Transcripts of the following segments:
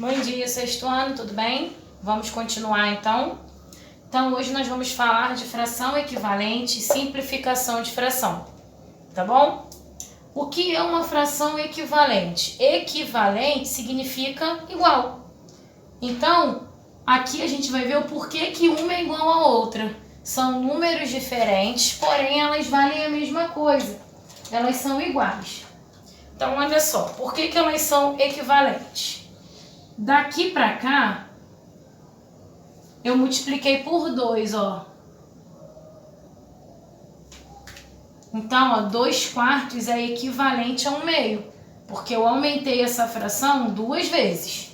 Bom dia, sexto ano, tudo bem? Vamos continuar então? Então, hoje nós vamos falar de fração equivalente e simplificação de fração, tá bom? O que é uma fração equivalente? Equivalente significa igual. Então, aqui a gente vai ver o porquê que uma é igual à outra. São números diferentes, porém elas valem a mesma coisa. Elas são iguais. Então, olha só, por que elas são equivalentes? Daqui para cá, eu multipliquei por 2, ó. Então, ó, 2/4 é equivalente a 1/2, porque eu aumentei essa fração 2 vezes.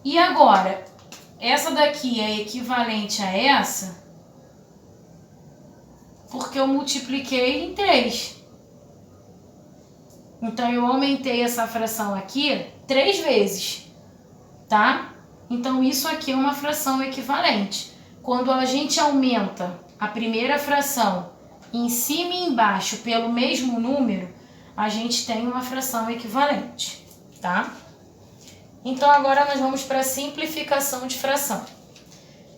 E agora, essa daqui é equivalente a essa, porque eu multipliquei em 3. Então, eu aumentei essa fração aqui 3 vezes. Tá? Então, isso aqui é uma fração equivalente. Quando a gente aumenta a primeira fração em cima e embaixo pelo mesmo número, a gente tem uma fração equivalente, tá? Então, agora nós vamos para a simplificação de fração.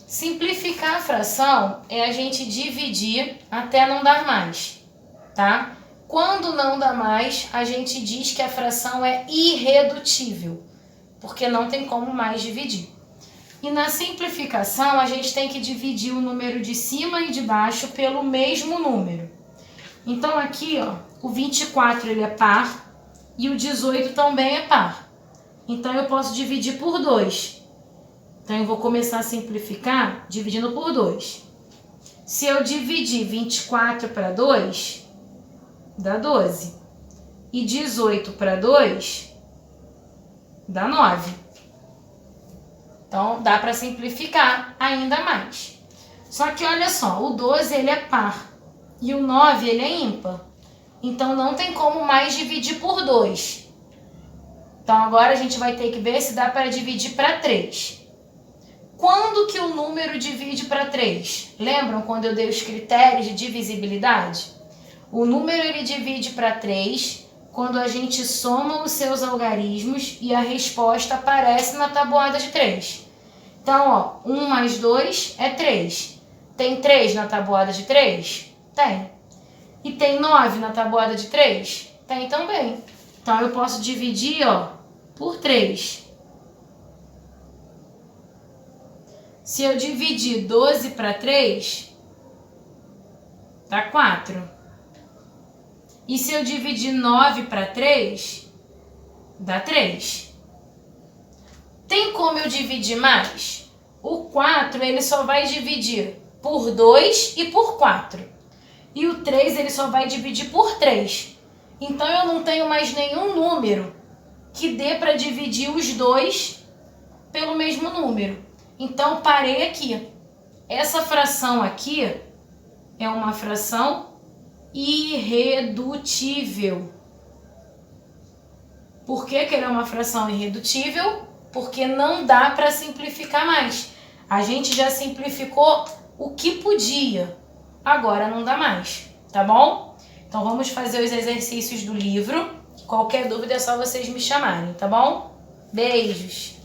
Simplificar a fração é a gente dividir até não dar mais, tá? Quando não dá mais, a gente diz que a fração é irredutível, porque não tem como mais dividir. E na simplificação, a gente tem que dividir o número de cima e de baixo pelo mesmo número. Então, aqui, ó, o 24 ele é par e o 18 também é par. Então, eu posso dividir por 2. Então, eu vou começar a simplificar dividindo por 2. Se eu dividir 24 para 2, dá 12. E 18 para 2... dá 9. Então, dá para simplificar ainda mais. Só que olha só, o 12 ele é par e o 9 ele é ímpar. Então, não tem como mais dividir por 2. Então, agora a gente vai ter que ver se dá para dividir para 3. Quando que o número divide para 3? Lembram quando eu dei os critérios de divisibilidade? O número ele divide para 3... quando a gente soma os seus algarismos e a resposta aparece na tabuada de 3. Então, ó, 1 mais 2 é 3. Tem 3 na tabuada de 3? Tem. E tem 9 na tabuada de 3? Tem também. Então, eu posso dividir, ó, por 3. Se eu dividir 12 para 3, dá 4. E se eu dividir 9 para 3, dá 3. Tem como eu dividir mais? O 4 ele só vai dividir por 2 e por 4. E o 3 ele só vai dividir por 3. Então, eu não tenho mais nenhum número que dê para dividir os dois pelo mesmo número. Então, parei aqui. Essa fração aqui é uma fração irredutível. Por que ela é uma fração irredutível? Porque não dá para simplificar mais. A gente já simplificou o que podia, agora não dá mais, tá bom? Então vamos fazer os exercícios do livro. Qualquer dúvida é só vocês me chamarem, tá bom? Beijos!